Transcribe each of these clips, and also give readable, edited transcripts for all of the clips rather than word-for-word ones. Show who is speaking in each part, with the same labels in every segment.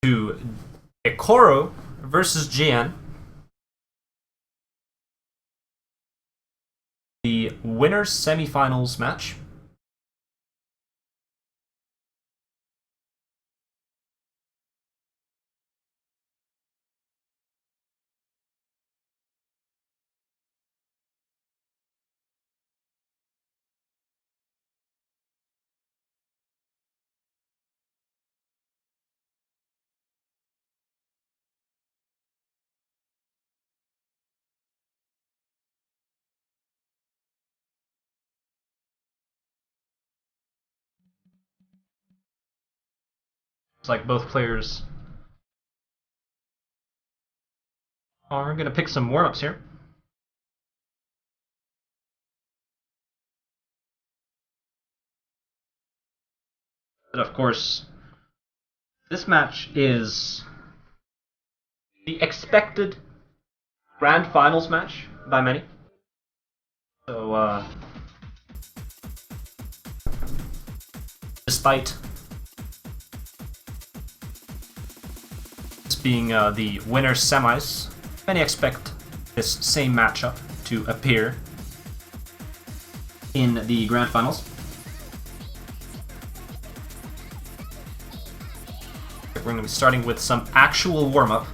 Speaker 1: to Ekoro versus GN. The winners semifinals match. It's like both players are going to pick some warm-ups here. But of course, this match is the expected grand finals match by many. So, despite this being the winners semis, many expect this same matchup to appear in the grand finals. We're going to be starting with some actual warm-up.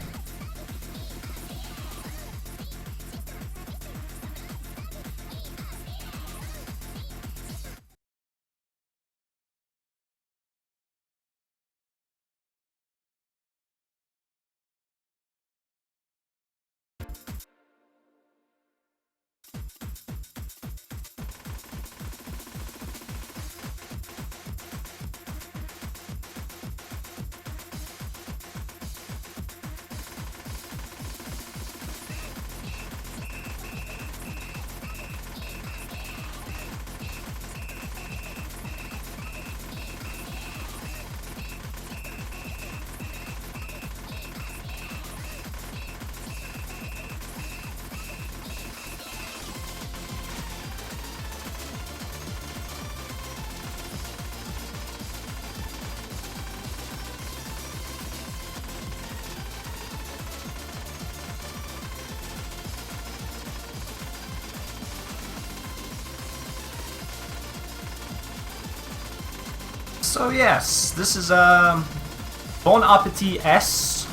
Speaker 1: So yes, this is Bon Appetit S.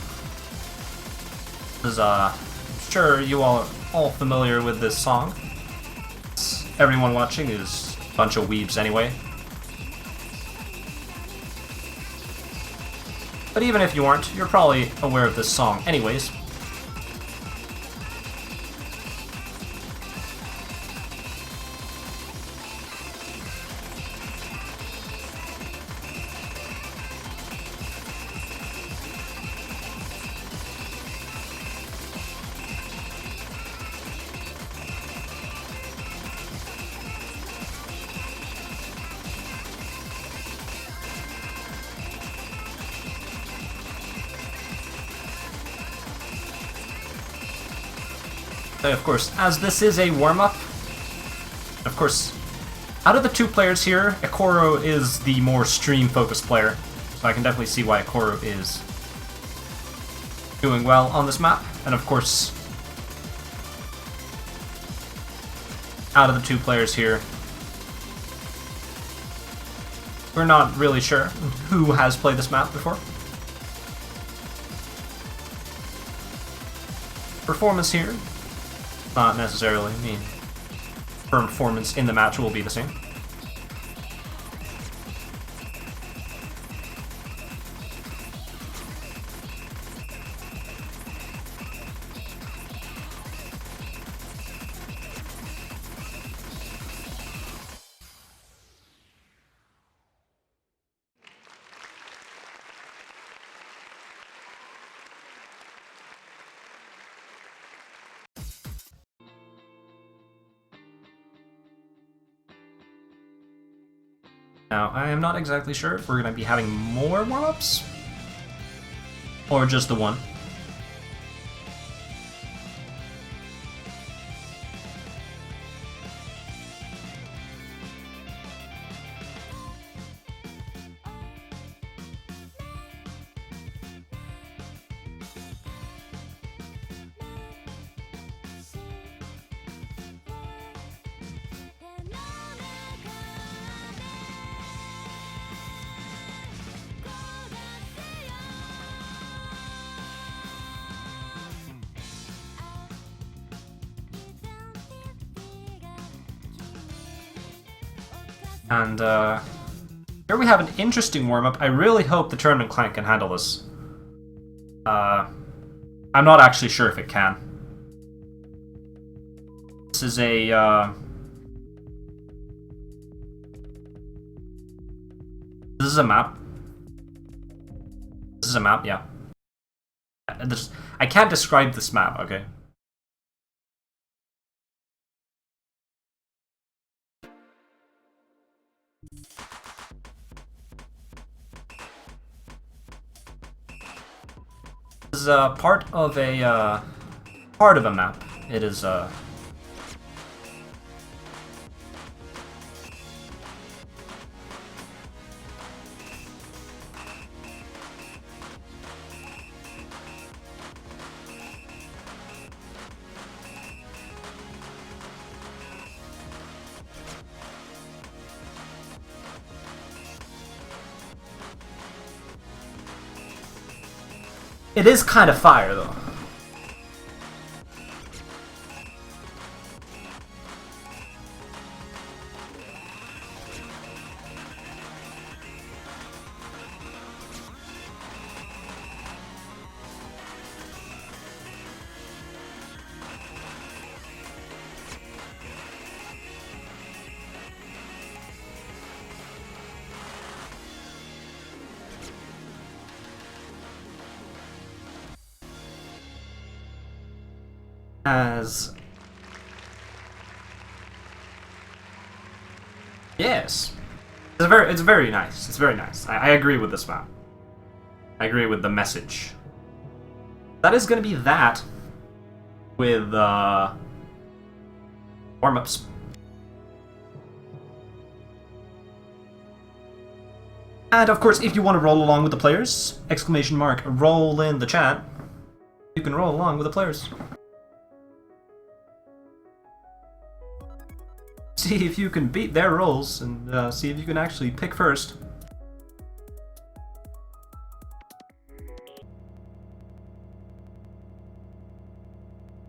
Speaker 1: I'm sure you all are all familiar with this song. Everyone watching is a bunch of weebs anyway. But even if you aren't, you're probably aware of this song anyways. Of course, as this is a warm-up, of course, out of the two players here, Ekoro is the more stream-focused player, so I can definitely see why Ekoro is doing well on this map. And of course, out of the two players here, we're not really sure who has played this map before. Performance here, not necessarily mean performance in the match will be the same. Now, I am not exactly sure if we're going to be having more warm-ups, or just the one. And here we have an interesting warm-up. I really hope the Tournament Clan can handle this. I'm not actually sure if it can. This is a... This is a map. This is a map, yeah. I can't describe this map, okay? This is part of a map. It is It is kind of fire, though. As... Yes. It's very nice. It's very nice. I agree with this map. I agree with the message. That is going to be that with warm-ups. And of course, if you want to roll along with the players, exclamation mark, roll in the chat, you can roll along with the players. See if you can beat their rolls, and see if you can actually pick first.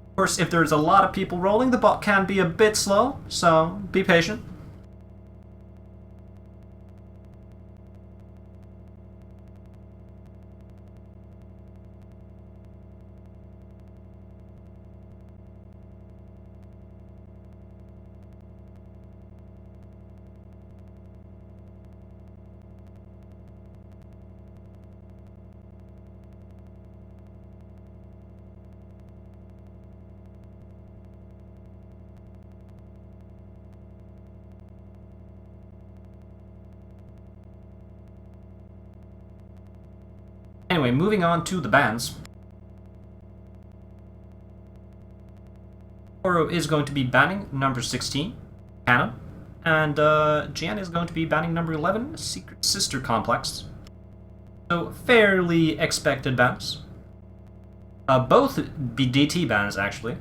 Speaker 1: Of course, if there's a lot of people rolling, the bot can be a bit slow, so be patient. Anyway, moving on to the bans. Ekoro is going to be banning number 16, Cannon, and GN is going to be banning number 11, Secret Sister Complex. So, fairly expected bans. Both DT bans, actually.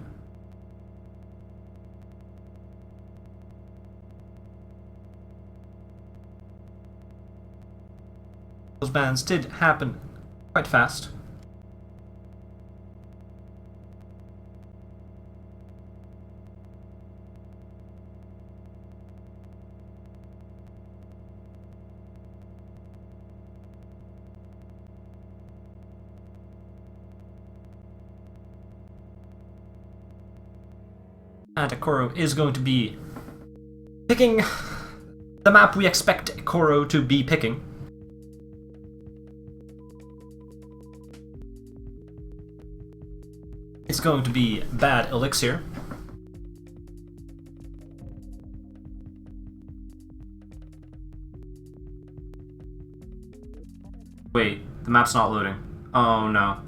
Speaker 1: Those bans did happen quite fast. And Ekoro is going to be picking the map we expect Ekoro to be picking. It's going to be Bad Elixir. Wait, the map's not loading. Oh no.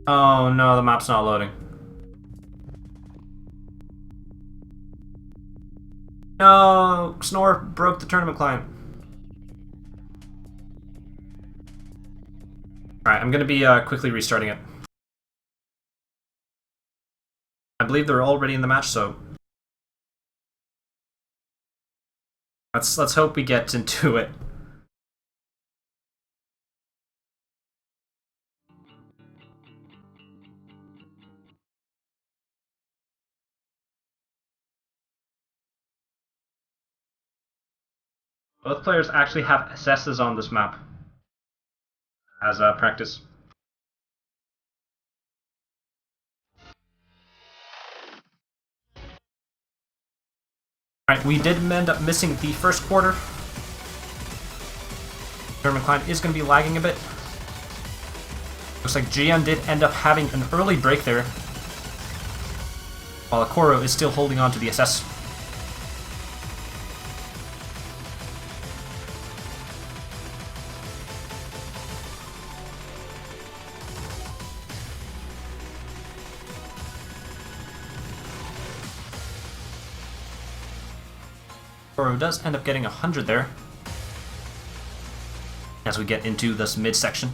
Speaker 1: Oh no, the map's not loading. No, Snore broke the tournament client. Alright, I'm gonna be quickly restarting it. I believe they're already in the match, so let's hope we get into it. Both players actually have SSs on this map as practice. Alright, we did end up missing the first quarter. Tournament client is going to be lagging a bit. Looks like GN did end up having an early break there, while Ekoro is still holding on to the SS. Ekoro does end up getting 100 there as we get into this midsection.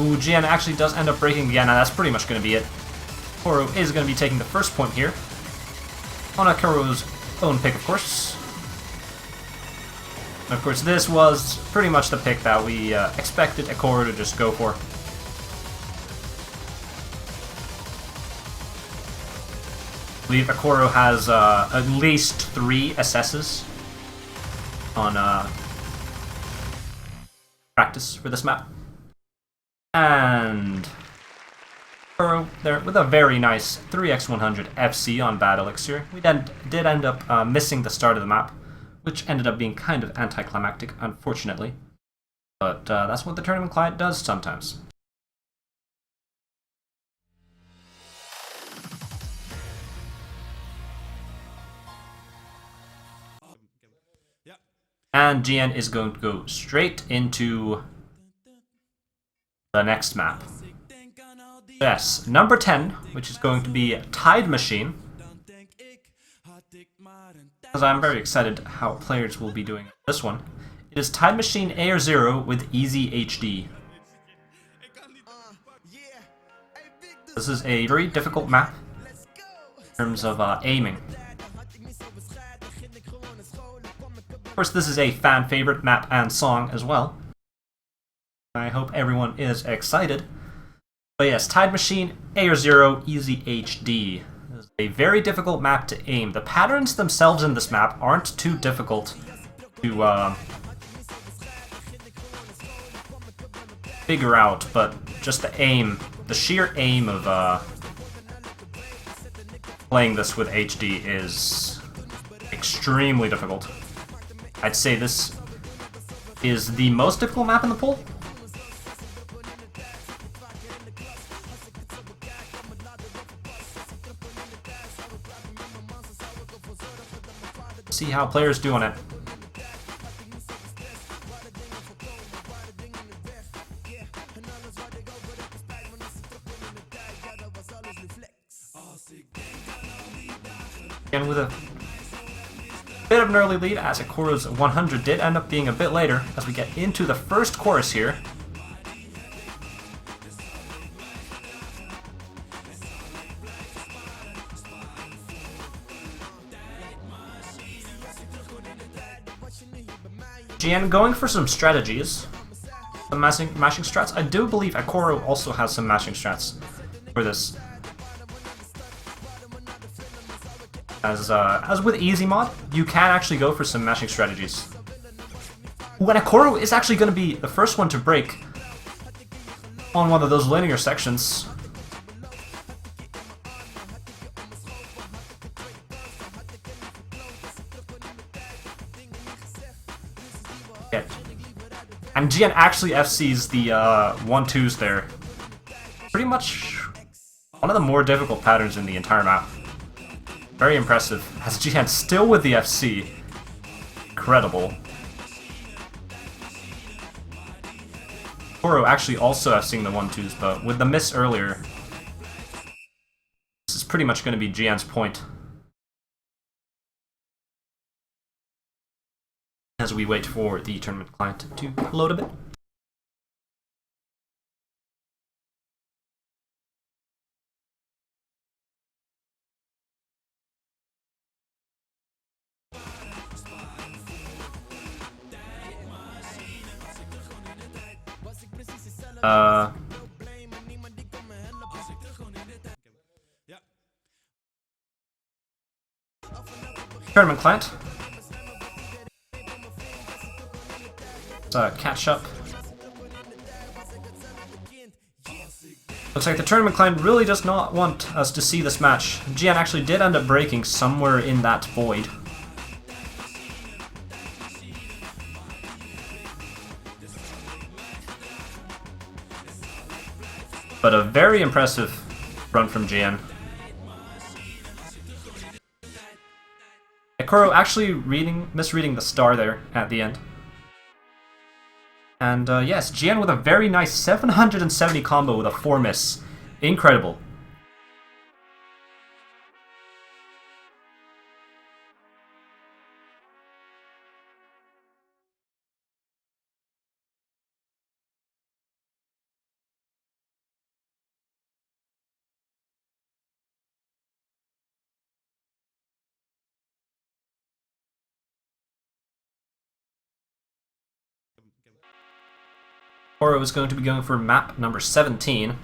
Speaker 1: Ooh, GN actually does end up breaking again, and that's pretty much going to be it. Ekoro is going to be taking the first point here. On Ekoro's own pick, of course. And of course, this was pretty much the pick that we expected Ekoro to just go for. I believe Ekoro has at least 3 SSs on practice for this map. And Ekoro there with a very nice 3x100 FC on Bad Elixir. We then did end up missing the start of the map, which ended up being kind of anticlimactic, unfortunately. But that's what the tournament client does sometimes. And GN is going to go straight into the next map. Yes, number 10, which is going to be Tide Machine. Because I'm very excited how players will be doing this one. It is Tide Machine Air Zero with Easy HD. This is a very difficult map in terms of aiming. Of course, this is a fan favorite map and song as well. I hope everyone is excited. But yes, Tide Machine, Air Zero, Easy HD. This is a very difficult map to aim. The patterns themselves in this map aren't too difficult to figure out, but just the aim, the sheer aim of playing this with HD is extremely difficult. I'd say this is the most difficult map in the pool. See how players do on it. Again with a bit of an early lead, as Ekoro's 100 did end up being a bit later as we get into the first chorus here. GN going for some strategies, some mashing strats. I do believe Ekoro also has some mashing strats for this. As with easy mod, you can actually go for some mashing strategies. When Ekoro is actually going to be the first one to break on one of those linear sections. And GN actually FCs the 1-2s there. Pretty much one of the more difficult patterns in the entire map. Very impressive. As GN still with the FC. Incredible. Ekoro actually also FCing the 1-2s, but with the miss earlier, this is pretty much going to be GN's point. As we wait for the tournament client to load a bit. Tournament client. Let's catch up. Looks like the tournament client really does not want us to see this match. GN actually did end up breaking somewhere in that void. But a very impressive run from GN. Ekoro actually misreading the star there at the end. And yes, GN with a very nice 770 combo with a 4 miss. Incredible. Ekoro is going to be going for map number 17.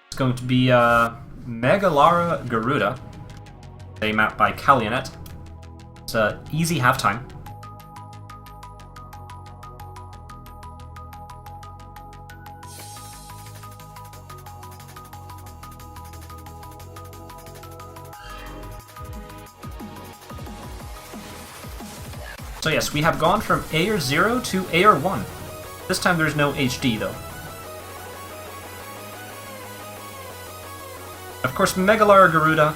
Speaker 1: It's going to be Megalara Garuda, a map by Kalyanet. It's an easy halftime. So yes, we have gone from AR 0 to AR 1. This time there's no HD though. Of course, Megalara Garuda.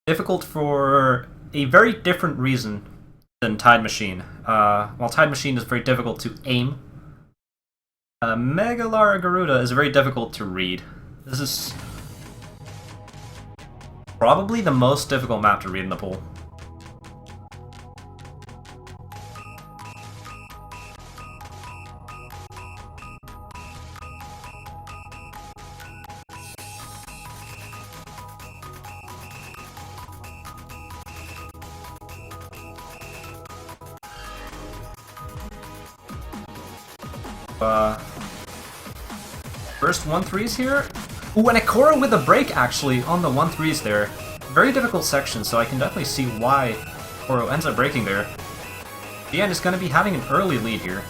Speaker 1: Difficult for a very different reason than Tide Machine. While Tide Machine is very difficult to aim, Megalara Garuda is very difficult to read. This is probably the most difficult map to read in the pool. First 1-3s here. Ooh, and Ekoro with a break actually on the 1-3s there. Very difficult section, so I can definitely see why Ekoro ends up breaking there. GN is going to be having an early lead here.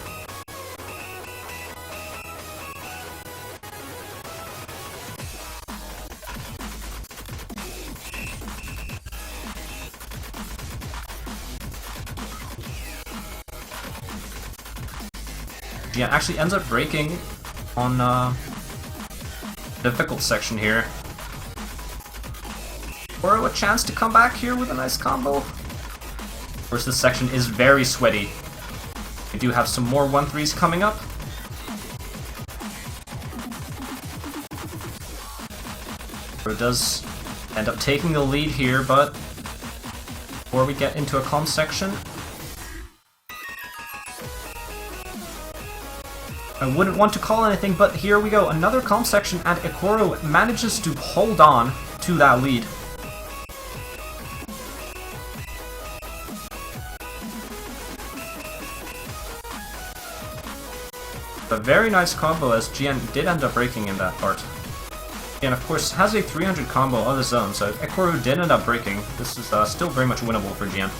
Speaker 1: GN actually ends up breaking on difficult section here. Or a chance to come back here with a nice combo. Of course, this section is very sweaty. We do have some more 1-3s coming up. Or does end up taking the lead here, but before we get into a calm section, I wouldn't want to call anything, but here we go. Another calm section, and Ekoro manages to hold on to that lead. A very nice combo, as GN did end up breaking in that part. And of course has a 300 combo of his own, so if Ekoro did end up breaking, this is still very much winnable for GN.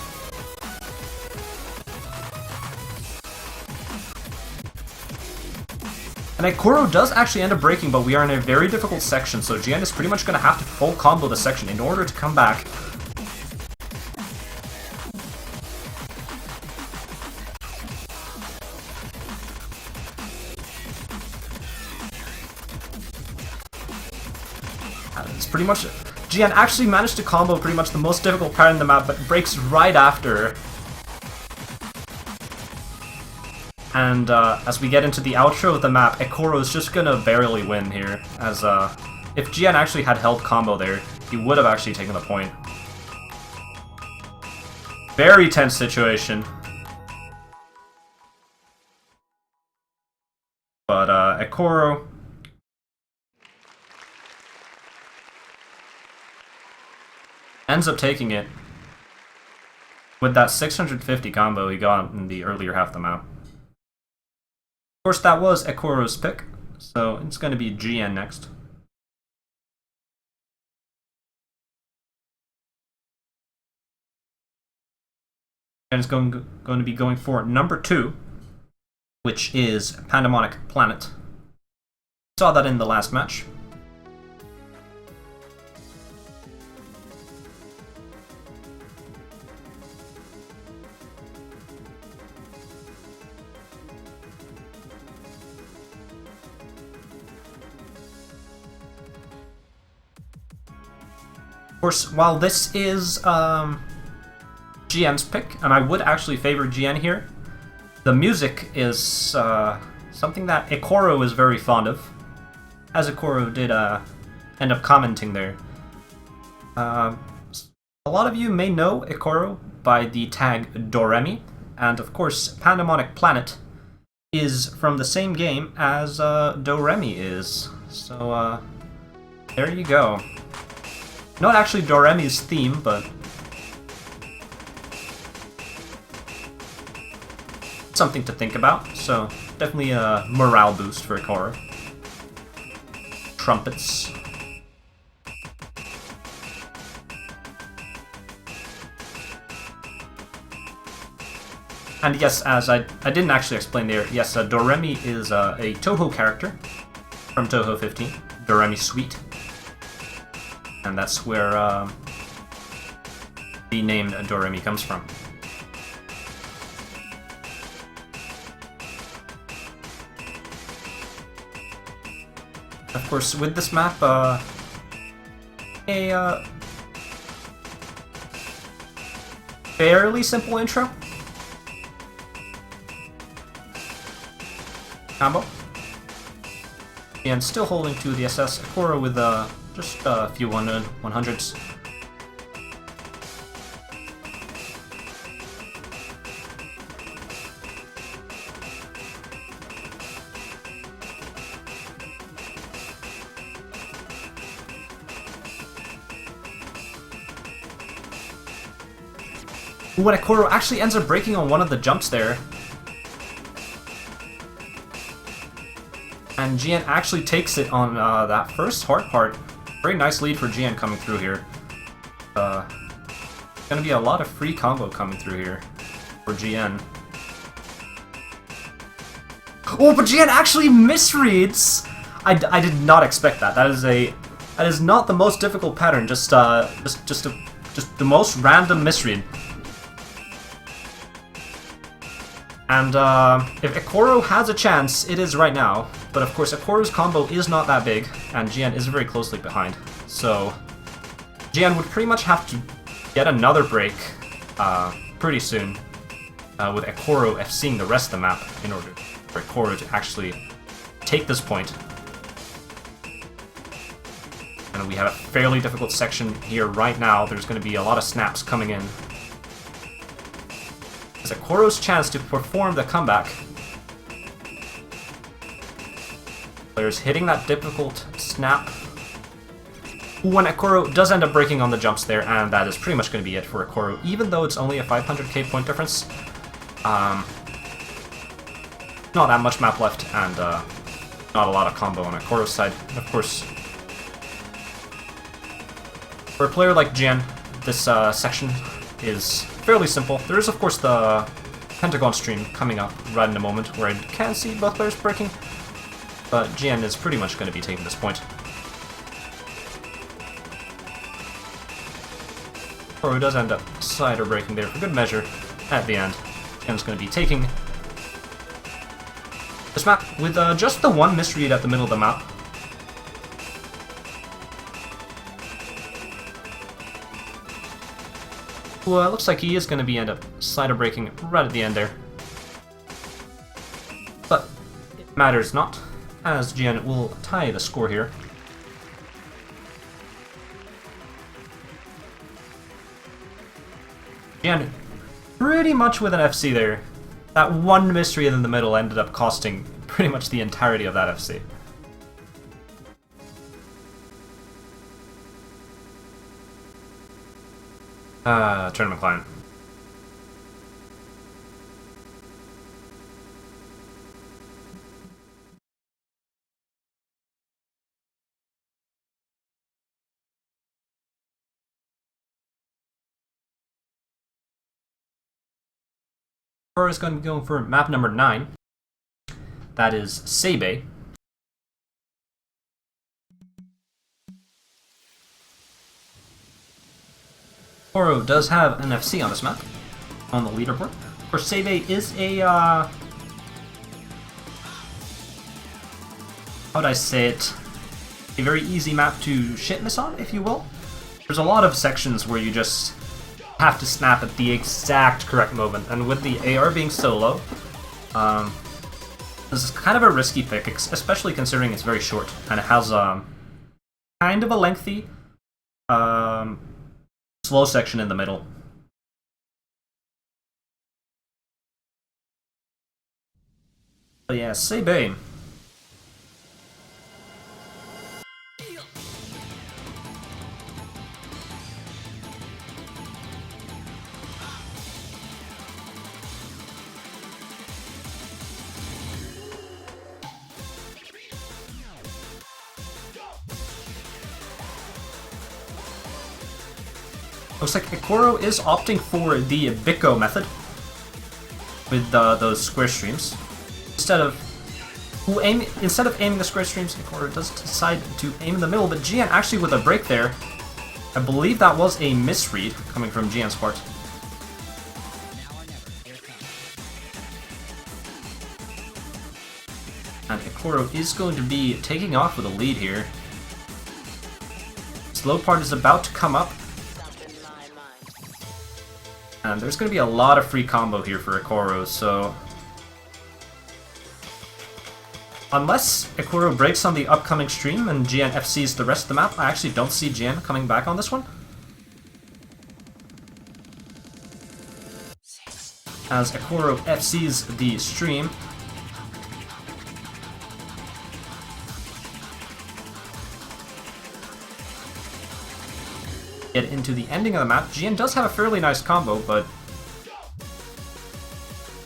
Speaker 1: And Ekoro does actually end up breaking, but we are in a very difficult section, so GN is pretty much going to have to full combo the section in order to come back. It's pretty much... GN actually managed to combo pretty much the most difficult part in the map, but breaks right after. And as we get into the outro of the map, Ekoro is just gonna barely win here, as if GN actually had held combo there, he would have actually taken the point. Very tense situation. But Ekoro ends up taking it. with that 650 combo he got in the earlier half of the map. Of course, that was Ekoro's pick, so it's going to be GN next. And it's going to be going for number 2, which is Pandemonic Planet. Saw that in the last match. Of course, while this is GN's pick, and I would actually favor GN here, the music is something that Ekoro is very fond of, as Ekoro did end up commenting there. A lot of you may know Ekoro by the tag Doremi, and of course Pandemonic Planet is from the same game as Doremi is, so there you go. Not actually Doremi's theme, but something to think about, so definitely a morale boost for Ekoro. Trumpets. And yes, as I didn't actually explain there, yes, Doremi is a Touhou character from Touhou 15, Doremi Suite. And that's where the name Doremi comes from. Of course, with this map, a fairly simple intro. Combo. And still holding to the SS. Ekoro with just a few 100s. When Ekoro actually ends up breaking on one of the jumps there. And GN actually takes it on that first hard part. Very nice lead for GN coming through here. Gonna be a lot of free combo coming through here for GN. Oh, but GN actually misreads! I did not expect that. That is not the most difficult pattern, just the most random misread. And if Ekoro has a chance, it is right now. But of course, Ekoro's combo is not that big, and GN is very closely behind. So GN would pretty much have to get another break pretty soon, with Ekoro FCing the rest of the map in order for Ekoro to actually take this point. And we have a fairly difficult section here right now. There's going to be a lot of snaps coming in. It's Ekoro's chance to perform the comeback. Players hitting that difficult snap. When Ekoro does end up breaking on the jumps there, and that is pretty much going to be it for Ekoro, even though it's only a 500k point difference. Not that much map left, and not a lot of combo on Ekoro's side. And of course, for a player like GN, this section is fairly simple. There is, of course, the Pentagon stream coming up right in a moment, where I can see both players breaking, but GN is pretty much going to be taking this point. Ekoro does end up cider breaking there for good measure at the end. GN's going to be taking this map with just the one misread at the middle of the map. Well, it looks like he is going to be end up cider breaking right at the end there. But it matters not, as GN will tie the score here. GN pretty much with an FC there. That one mystery in the middle ended up costing pretty much the entirety of that FC. Tournament client. Ekoro is going to be going for map number 9. That is Seibei. Ekoro does have an FC on this map, on the leaderboard. Of course, Seibei is a, how would I say it, a very easy map to shit miss on, if you will. There's a lot of sections where you just have to snap at the exact correct moment, and with the AR being so low, this is kind of a risky pick, especially considering it's very short, and it has kind of a lengthy slow section in the middle. But yeah, Seibei. Looks like Ekoro is opting for the Biko method with those square streams. Instead of aiming the square streams, Ekoro does decide to aim in the middle, but GN actually with a break there. I believe that was a misread coming from GN's part. And Ekoro is going to be taking off with a lead here. Slow part is about to come up. And there's going to be a lot of free combo here for Ekoro, so unless Ekoro breaks on the upcoming stream and GN FCs the rest of the map, I actually don't see GN coming back on this one. As Ekoro FCs the stream. Get into the ending of the map. GN does have a fairly nice combo, but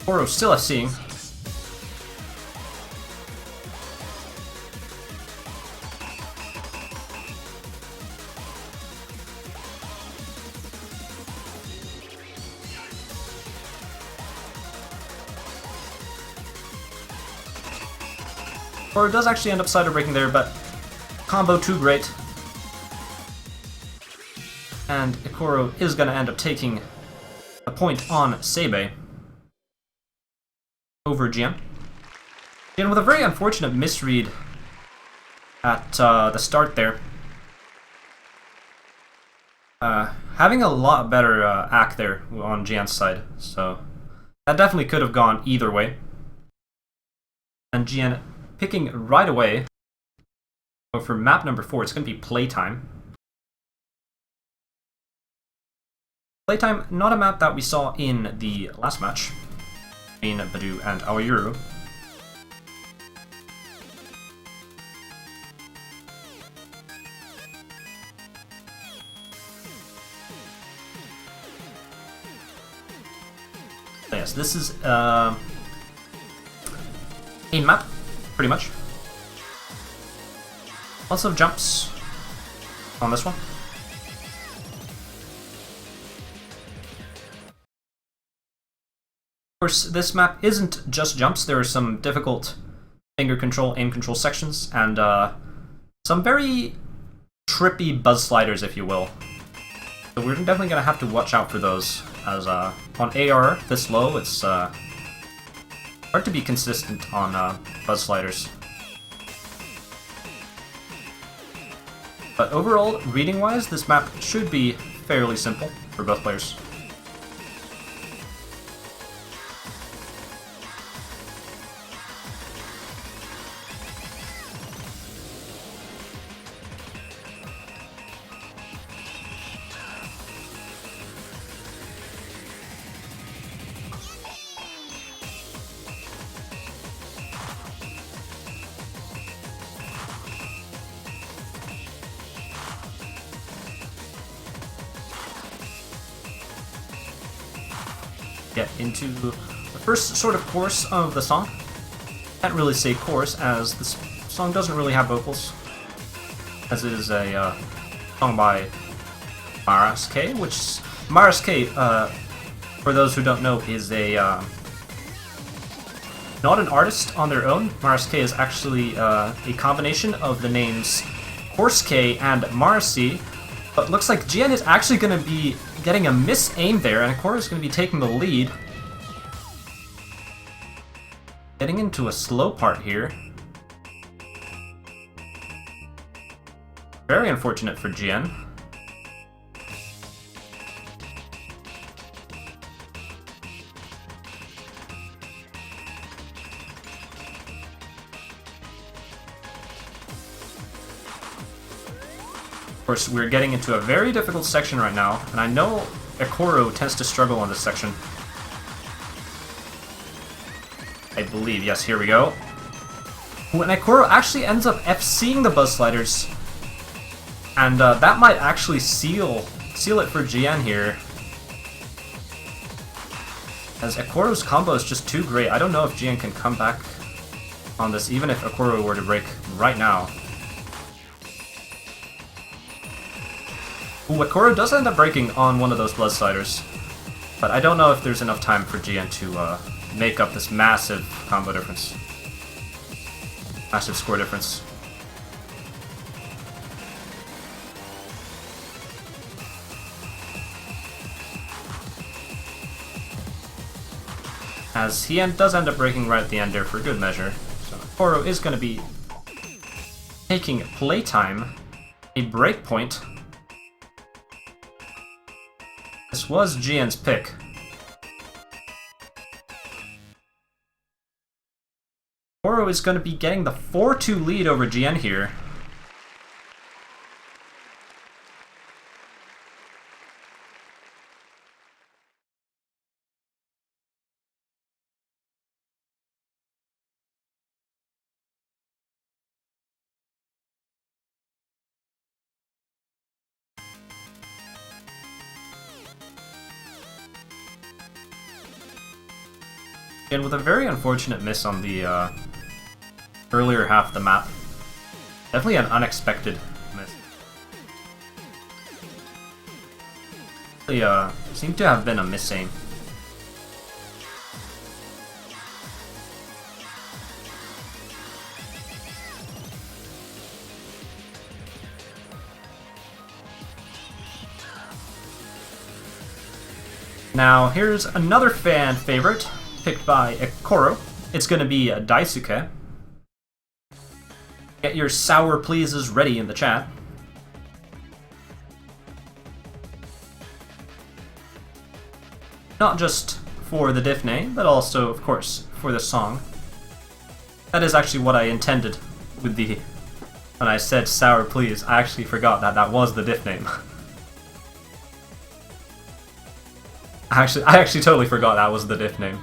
Speaker 1: Ekoro still FCing. Ekoro does actually end up side breaking there, but combo too great. And Ekoro is going to end up taking a point on Seibei over GN. GN with a very unfortunate misread at the start there. Having a lot better act there on GN's side, so that definitely could have gone either way. And GN picking right away. So for map number 4, it's going to be Playtime. Playtime, not a map that we saw in the last match between Badu and Aoyuru. Yes, this is a map, pretty much. Lots of jumps on this one. Of course, this map isn't just jumps. There are some difficult finger control, aim control sections, and some very trippy buzz sliders, if you will. So we're definitely going to have to watch out for those, as on AR this low, it's hard to be consistent on buzz sliders. But overall, reading-wise, this map should be fairly simple for both players. Get into the first sort of chorus of the song. Can't really say chorus, as this song doesn't really have vocals, as it is a song by Maras K, which Maras K, for those who don't know, is a not an artist on their own. Marske is actually a combination of the names Horske and Marcy, but looks like GN is actually going to be getting a miss-aim there, and Ekoro is going to be taking the lead. Getting into a slow part here. Very unfortunate for GN. Of course, we're getting into a very difficult section right now, and I know Ekoro tends to struggle on this section. I believe, yes, here we go. When Ekoro actually ends up FCing the Buzz Sliders, and that might actually seal it for GN here. As Ekoro's combo is just too great, I don't know if GN can come back on this, even if Ekoro were to break right now. Ooh, Ekoro does end up breaking on one of those Blood Sliders, but I don't know if there's enough time for GN to make up this massive combo difference. Massive score difference. As he does end up breaking right at the end there for good measure. So Ekoro is going to be taking playtime, a breakpoint. This was GN's pick. Ekoro is going to be getting the 4-2 lead over GN here. And with a very unfortunate miss on the earlier half of the map. Definitely an unexpected miss. Really, seemed to have been a miss-aim. Now, here's another fan favorite picked by Ekoro. It's going to be Daisuke. Get your sour pleases ready in the chat. Not just for the diff name, but also, of course, for the song. That is actually what I intended with the... When I said sour please, I actually forgot that that was the diff name. I actually totally forgot that was the diff name.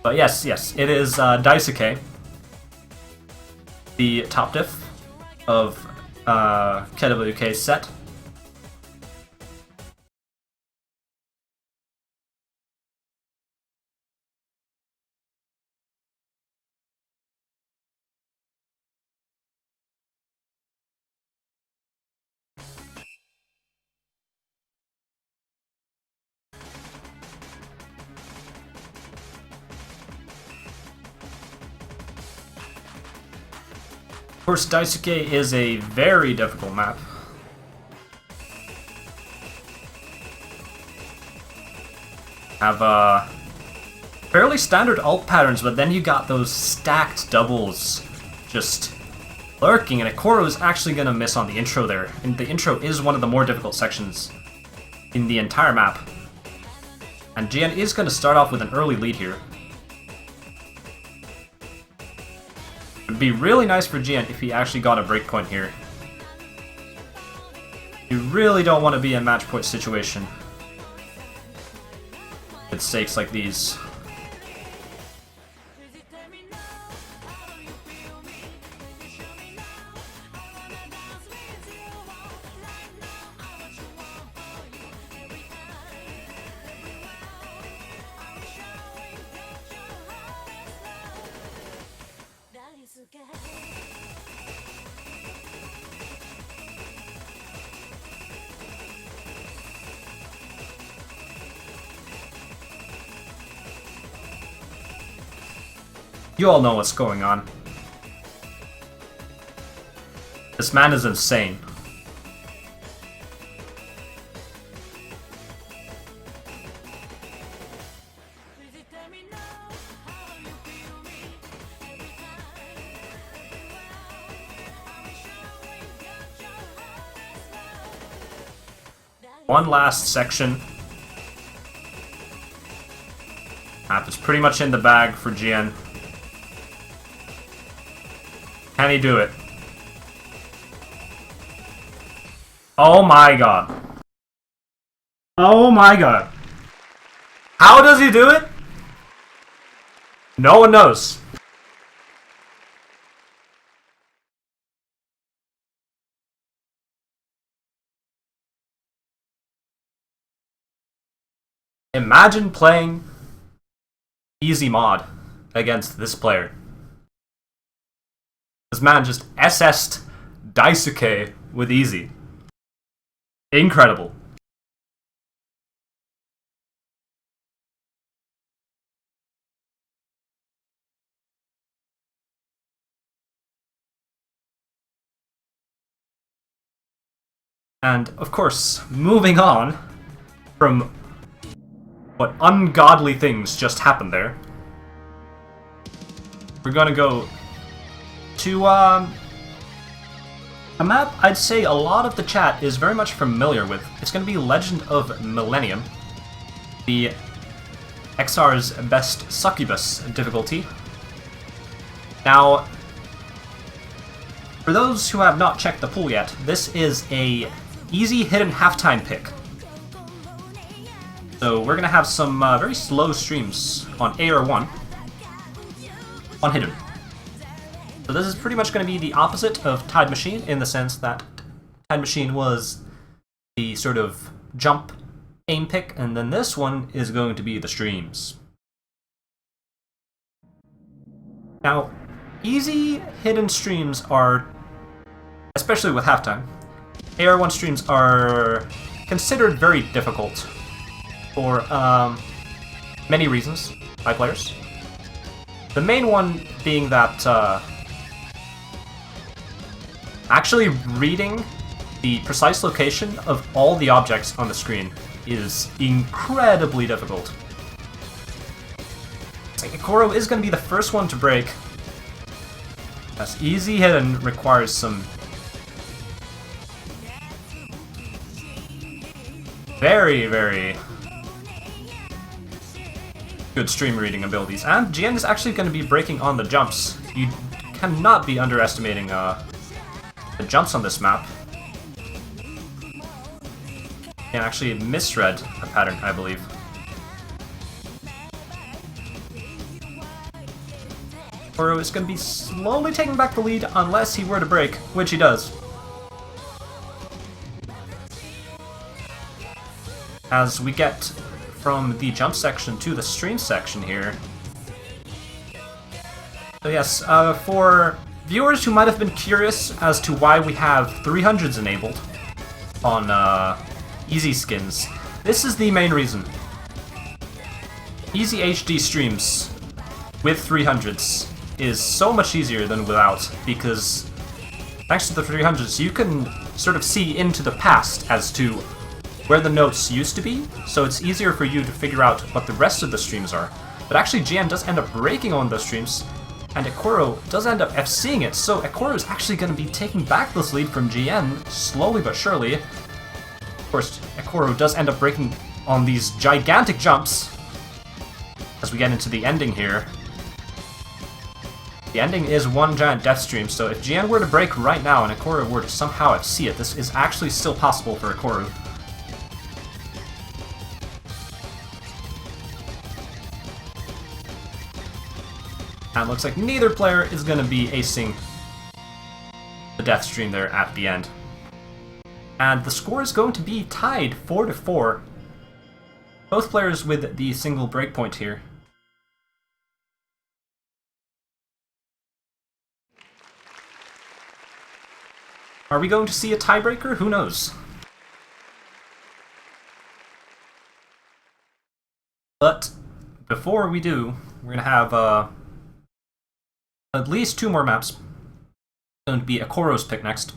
Speaker 1: But yes, it is Daisuke, the top diff of KWK's set. Of course, Daisuke is a very difficult map. Have fairly standard ult patterns, but then you got those stacked doubles just lurking, and Ekoro is actually going to miss on the intro there. And the intro is one of the more difficult sections in the entire map. And GN is going to start off with an early lead here. It would be really nice for GN if he actually got a breakpoint here. You really don't want to be in a match point situation with stakes like these. You all know what's going on. This man is insane. One last section. Map is pretty much in the bag for GN. Can he do it? Oh my god. Oh my god. How does he do it? No one knows. Imagine playing easy mod against this player. This man just SS'd Daisuke with easy. Incredible. And, of course, moving on from what ungodly things just happened there, we're gonna go to a map I'd say a lot of the chat is very much familiar with. It's gonna be Legend of Millennium, the XR's best succubus difficulty. Now, for those who have not checked the pool yet, this is a easy hidden halftime pick. So we're gonna have some very slow streams on AR1 on hidden. So this is pretty much going to be the opposite of Tide Machine in the sense that Tide Machine was the sort of jump aim pick, and then this one is going to be the streams. Now, easy hidden streams are, especially with halftime, AR1 streams are considered very difficult for many reasons by players. The main one being that actually reading the precise location of all the objects on the screen is incredibly difficult. Ekoro is going to be the first one to break, as easy hidden requires some very, very good stream reading abilities. And GN is actually going to be breaking on the jumps. You cannot be underestimating the jumps on this map. And actually misread a pattern, I believe. Ekoro is going to be slowly taking back the lead unless he were to break, which he does. As we get from the jump section to the stream section here. So yes, for viewers who might have been curious as to why we have 300s enabled on easy skins, this is the main reason. Easy HD streams with 300s is so much easier than without, because thanks to the 300s you can sort of see into the past as to where the notes used to be, so it's easier for you to figure out what the rest of the streams are. But actually GN does end up breaking on those streams, and Ekoro does end up FCing it, so Ekoro is actually going to be taking back this lead from GN, slowly but surely. Of course, Ekoro does end up breaking on these gigantic jumps, as we get into the ending here. The ending is one giant death stream, so if GN were to break right now and Ekoro were to somehow FC it, this is actually still possible for Ekoro. And it looks like neither player is going to be acing the death stream there at the end. And the score is going to be tied 4-4. Both players with the single breakpoint here. Are we going to see a tiebreaker? Who knows? But before we do, we're going to have at least 2 more maps. Going to be Ekoro's pick next.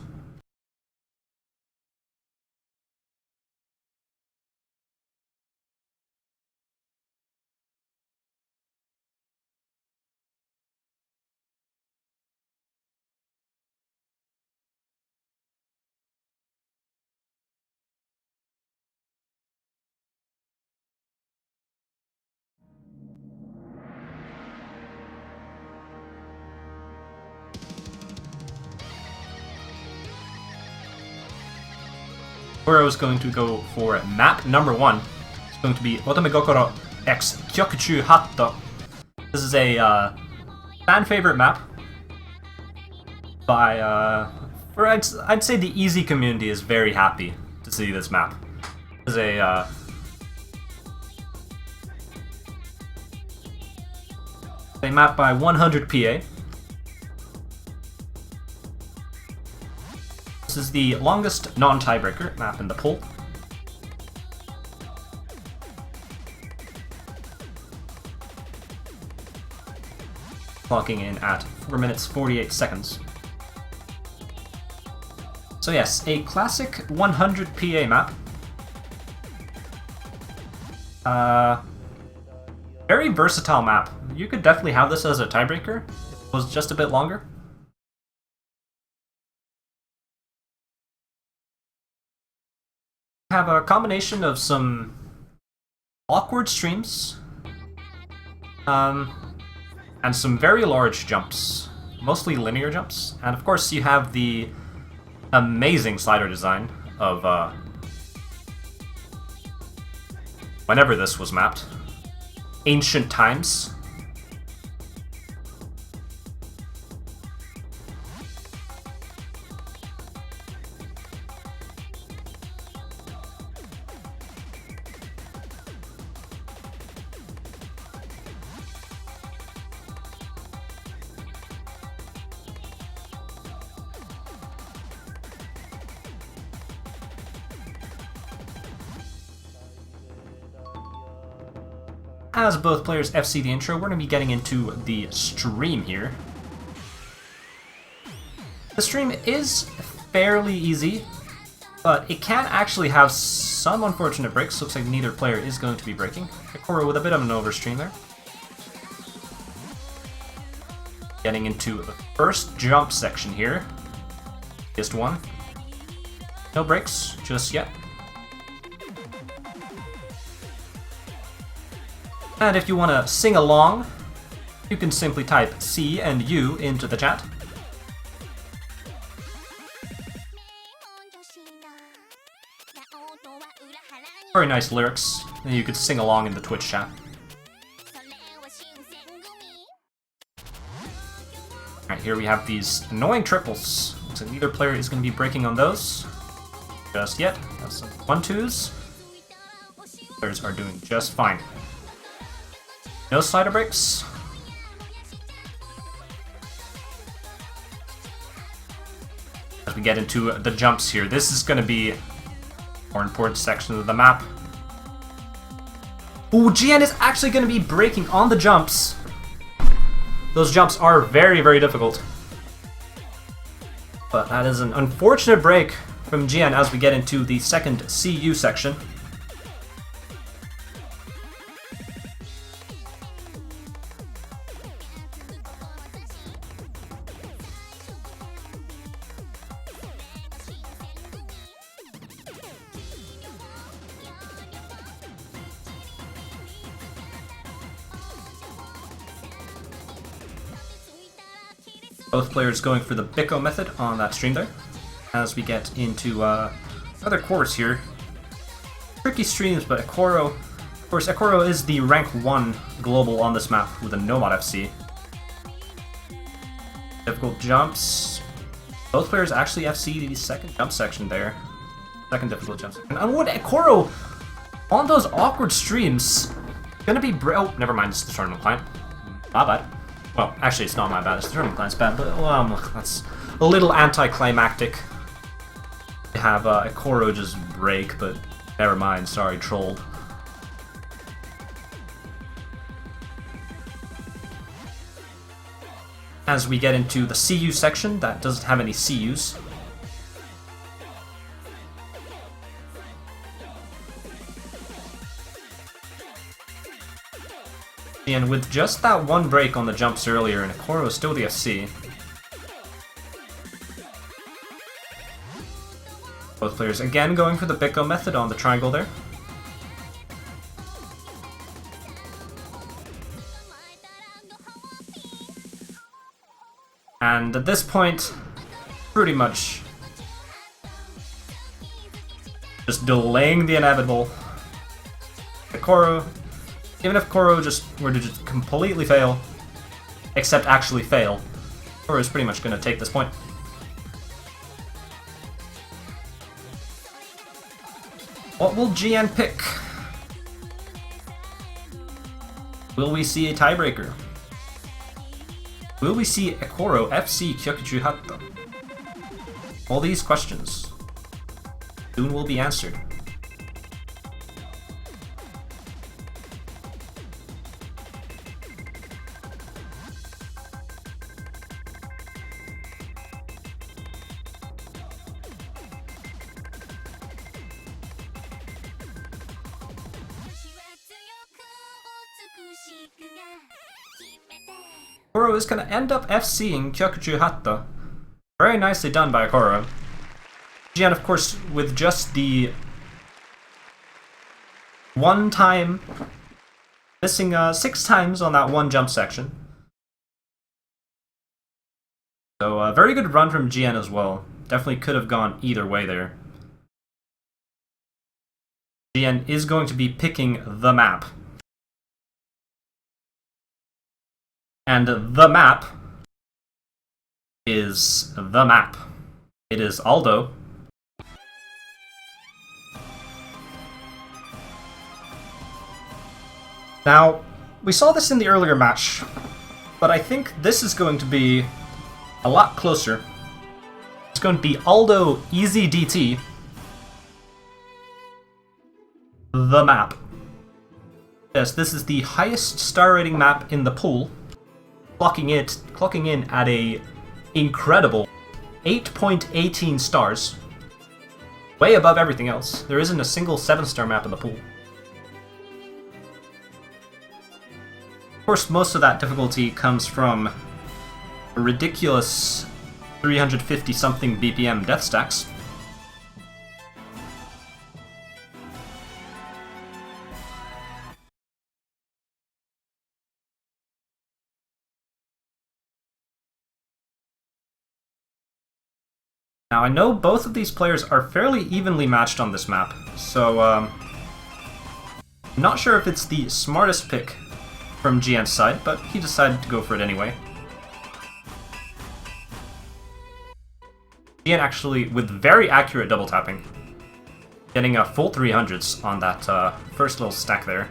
Speaker 1: Ekoro is going to go for map number 1. It's going to be Otomegokoro X Kyokuchu Hatto. This is a fan favorite map by I'd say the easy community is very happy to see this map. This is a map by 100 PA. This is the longest non-tiebreaker map in the pool. Clocking in at 4 minutes 48 seconds. So yes, a classic 100 PA map. Very versatile map. You could definitely have this as a tiebreaker if it was just a bit longer. Have a combination of some awkward streams, and some very large jumps, mostly linear jumps, and of course you have the amazing slider design of whenever this was mapped, ancient times. As both players FC the intro, we're going to be getting into the stream here. The stream is fairly easy, but it can actually have some unfortunate breaks. Looks like neither player is going to be breaking. Ekoro with a bit of an overstream there. Getting into the first jump section here. Just one. No breaks just yet. And if you want to sing along, you can simply type C and U into the chat. Very nice lyrics, and you could sing along in the Twitch chat. Alright, here we have these annoying triples. Looks like neither player is going to be breaking on those just yet. Have some 1-2s. Players are doing just fine. No slider breaks. As we get into the jumps here, this is going to be a more important section of the map. Ooh, GN is actually going to be breaking on the jumps. Those jumps are very, very difficult. But that is an unfortunate break from GN as we get into the second CU section. Both players going for the Biko method on that stream there. As we get into other cores here. Tricky streams, but Ekoro... Of course, Ekoro is the rank 1 global on this map with a Nomad FC. Difficult jumps. Both players actually FC the second jump section there. Second difficult jump section. And what Ekoro, on those awkward streams, gonna be... Oh, never mind, it's the tournament client. My bad. Well, actually, it's not my bad, it's the tournament client's bad, but that's a little anticlimactic to have Ekoro just break, but never mind, sorry, trolled. as we get into the CU section that doesn't have any CUs. And with just that one break on the jumps earlier, and Ekoro is still the FC. Both players again going for the Bicco method on the triangle there. And at this point, pretty much just delaying the inevitable. Ekoro, even if Ekoro just were to just completely fail, except actually fail, Ekoro is pretty much going to take this point. What will GN pick? Will we see a tiebreaker? Will we see Ekoro FC Kyokuju Hatta? All these questions soon will be answered. Ekoro is going to end up FCing Kyokuju Hatta. Very nicely done by Ekoro. GN, of course, with just the one time, missing 6 times on that one jump section. So a very good run from GN as well. Definitely could have gone either way there. GN is going to be picking the map. And the map is the map. It is Aldo. Now, we saw this in the earlier match, but I think this is going to be a lot closer. It's going to be Aldo Easy DT. The map. Yes, this is the highest star rating map in the pool. Clocking in at a incredible 8.18 stars. Way above everything else. There isn't a single 7-star map in the pool. Of course, most of that difficulty comes from a ridiculous 350-something BPM death stacks. Now, I know both of these players are fairly evenly matched on this map, so I'm not sure if it's the smartest pick from GN's side, but he decided to go for it anyway. GN actually, with very accurate double tapping, getting a full 300s on that first little stack there.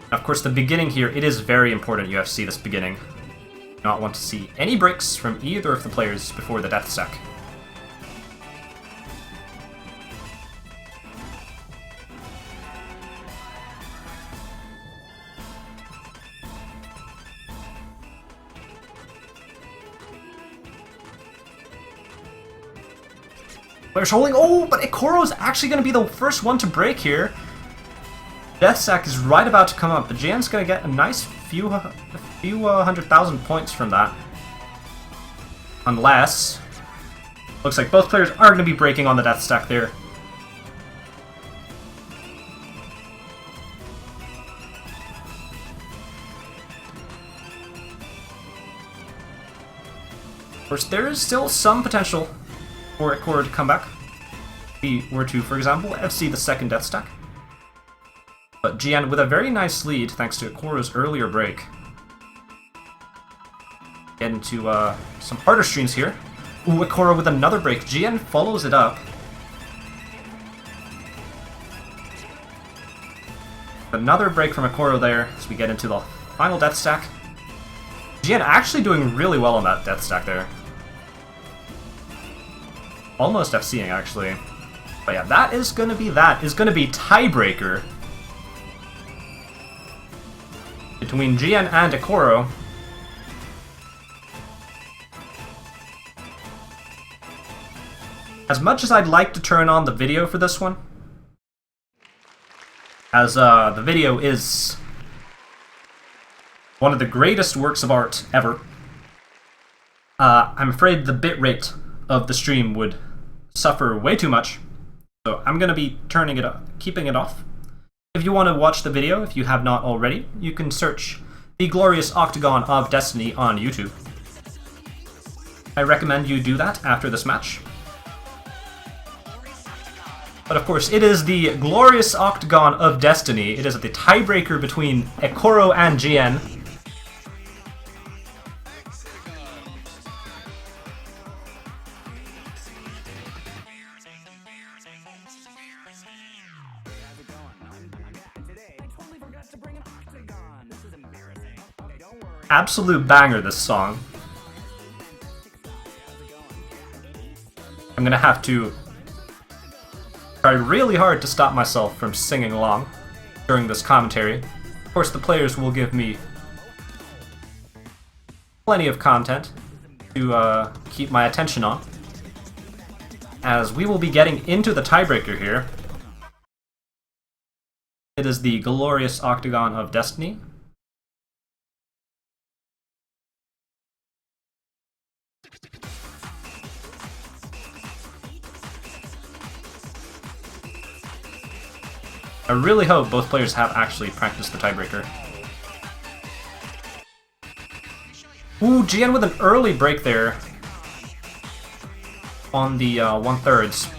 Speaker 1: And of course, the beginning here, it is very important you see this beginning. You do not want to see any breaks from either of the players before the death stack. Players holding. Oh, but Ekoro's actually going to be the first one to break here. Death Sack is right about to come up, but GN's going to get a nice few 100,000 points from that. Unless... looks like both players are going to be breaking on the Death Stack there. Of course, there is still some potential for Ekoro to come back. If he were to, for example, FC the second death stack. But GN with a very nice lead thanks to Ekoro's earlier break. Get into some harder streams here. Ooh, Ekoro with another break. GN follows it up. Another break from Ekoro there as we get into the final death stack. GN actually doing really well on that death stack there. Almost FCing, actually. But yeah, that is going to be tiebreaker between GN and Ekoro. As much as I'd like to turn on the video for this one, as the video is one of the greatest works of art ever, I'm afraid the bitrate of the stream would suffer way too much, so I'm going to be turning it up, keeping it off. If you want to watch the video, if you have not already, you can search The Glorious Octagon of Destiny on YouTube. I recommend you do that after this match. But of course, it is the Glorious Octagon of Destiny. It is the tiebreaker between Ekoro and GN. Absolute banger, this song. I'm gonna have to try really hard to stop myself from singing along during this commentary. Of course, the players will give me plenty of content to keep my attention on, as we will be getting into the tiebreaker here. It is the Glorious Octagon of Destiny. I really hope both players have actually practiced the tiebreaker. Ooh, GN with an early break there on the 1/3.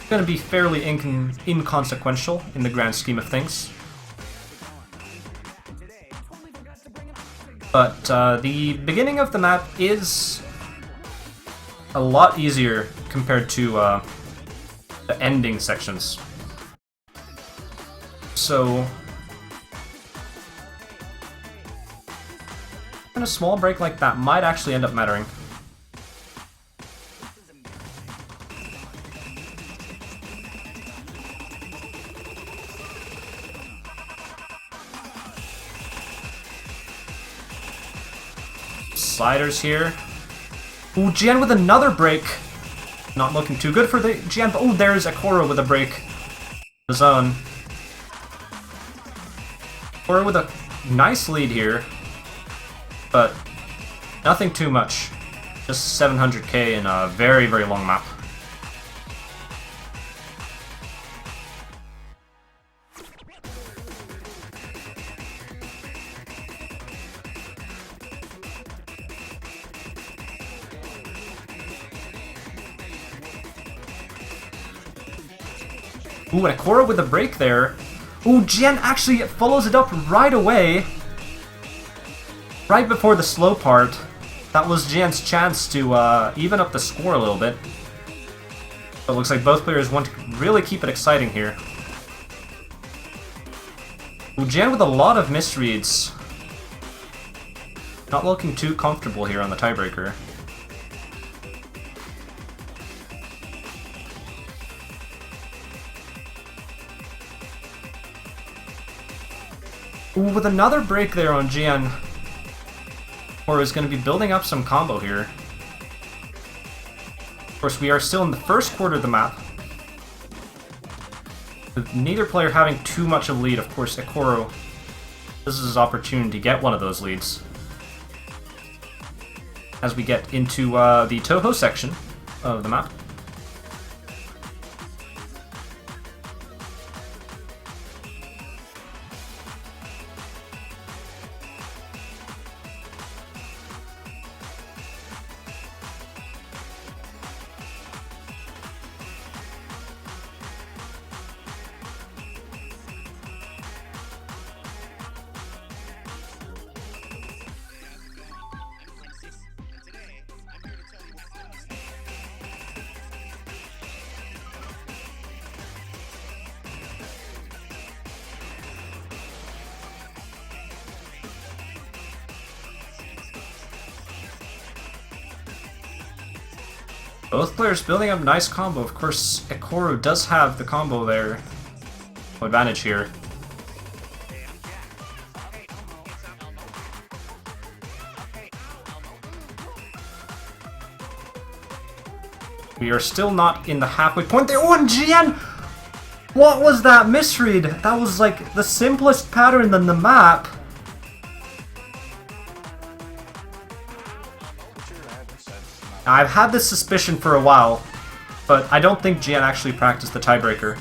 Speaker 1: Going to be fairly inconsequential in the grand scheme of things. But the beginning of the map is a lot easier compared to the ending sections. So, and a small break like that might actually end up mattering. Sliders here. Ooh, GN with another break. Not looking too good for the GN, but oh, there's Ekoro with a break. The zone. Ekoro with a nice lead here, but nothing too much. Just 700k in a very, very long map. Ooh, and Ekoro with a break there. Ooh, GN actually follows it up right away. Right before the slow part. That was GN's chance to even up the score a little bit. But it looks like both players want to really keep it exciting here. Ooh, GN with a lot of misreads. Not looking too comfortable here on the tiebreaker. Ooh, with another break there on GN. Or is going to be building up some combo here. Of course, we are still in the first quarter of the map, with neither player having too much of a lead. Of course, Ekoro, this is his opportunity to get one of those leads. As we get into the Toho section of the map. Both players building up nice combo. Of course, Ekoro does have the combo there. Advantage here. We are still not in the halfway point there. Oh, and GN! What was that misread? That was like the simplest pattern in the map. I've had this suspicion for a while, but I don't think GN actually practiced the tiebreaker.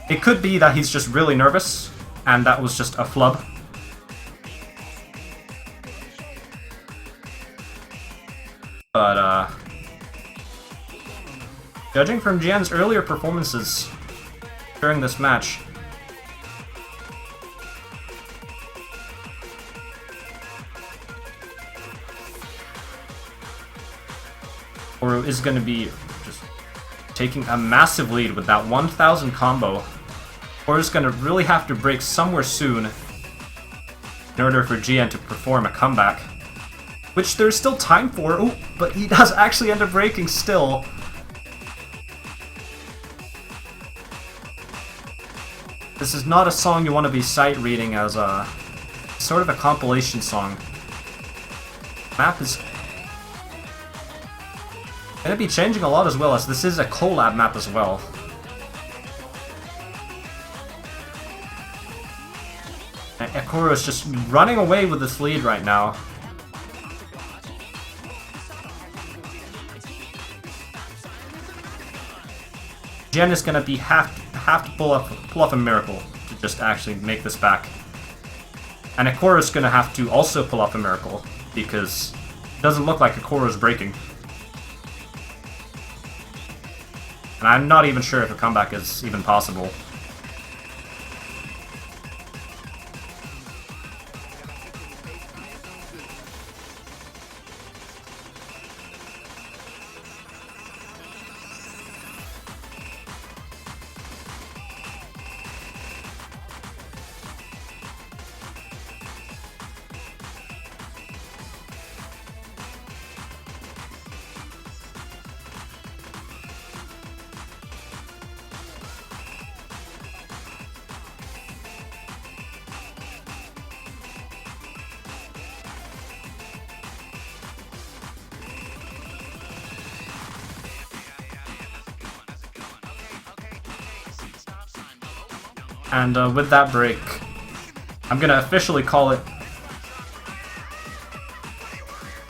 Speaker 1: It could be that he's just really nervous, and that was just a flub. But, judging from GN's earlier performances during this match, Ekoro is going to be just taking a massive lead with that 1000 combo. Ekoro is going to really have to break somewhere soon in order for GN to perform a comeback, which there's still time for. Oh, but he does actually end up breaking still. This is not a song you want to be sight reading as a sort of a compilation song. Map is going to be changing a lot as well, as this is a collab map as well. And Ekoro is just running away with this lead right now. GN is going to be have to pull off a miracle to just actually make this back. And Ekoro is going to have to also pull off a miracle, because it doesn't look like Ekoro is breaking. And I'm not even sure if a comeback is even possible. And with that break, I'm gonna officially call it.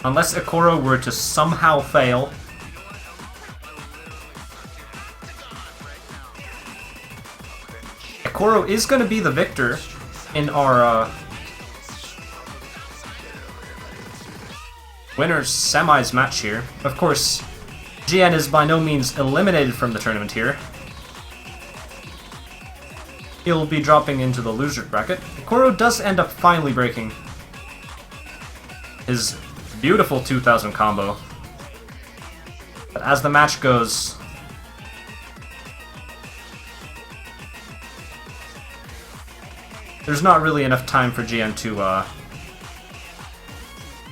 Speaker 1: Unless Ekoro were to somehow fail, Ekoro is gonna be the victor in our winners semis match here. Of course, GN is by no means eliminated from the tournament here. He'll be dropping into the loser bracket. Ekoro does end up finally breaking his beautiful 2000 combo. But as the match goes, there's not really enough time for GN to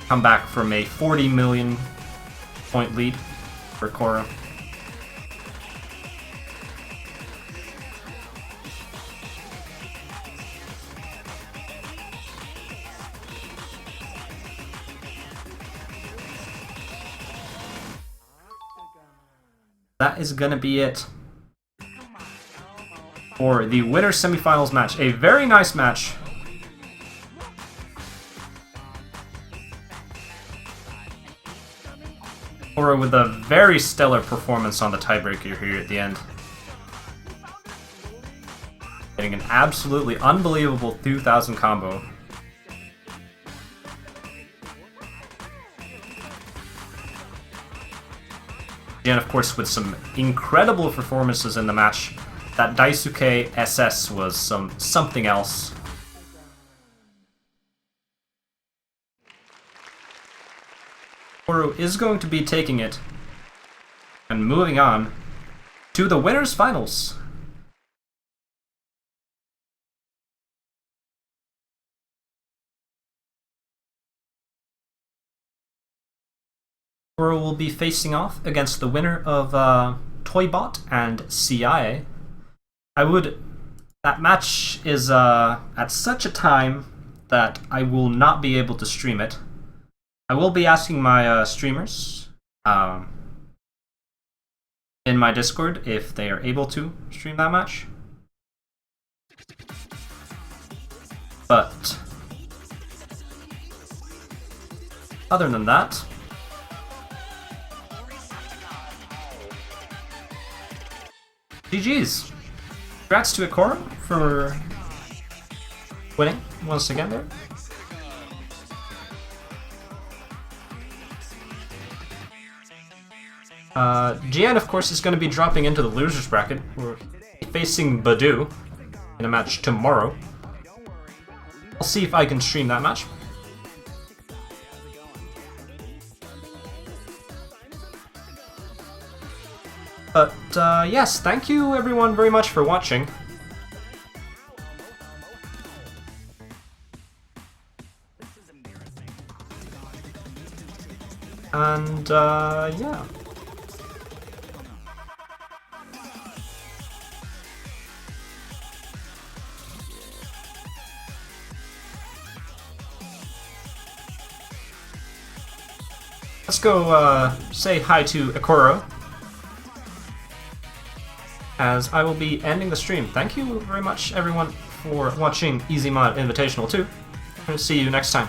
Speaker 1: come back from a 40 million point lead for Ekoro. That is gonna be it for the winner's semifinals match. A very nice match. Ekoro with a very stellar performance on the tiebreaker here at the end. Getting an absolutely unbelievable 2000 combo. And of course, with some incredible performances in the match. That Daisuke SS was something else. Ekoro is going to be taking it and moving on to the winners finals. Ekoro will be facing off against the winner of Toybot and CIA. That match is at such a time that I will not be able to stream it. I will be asking my streamers in my Discord if they are able to stream that match. But other than that, GG's. Congrats to Ekoro for winning once again there. GN, of course, is going to be dropping into the losers bracket. We're facing Badu in a match tomorrow. I'll see if I can stream that match. But yes, thank you everyone very much for watching. And yeah. Let's go say hi to Ekoro, as I will be ending the stream. Thank you very much everyone for watching Mod Invitational 2. I'll see you next time.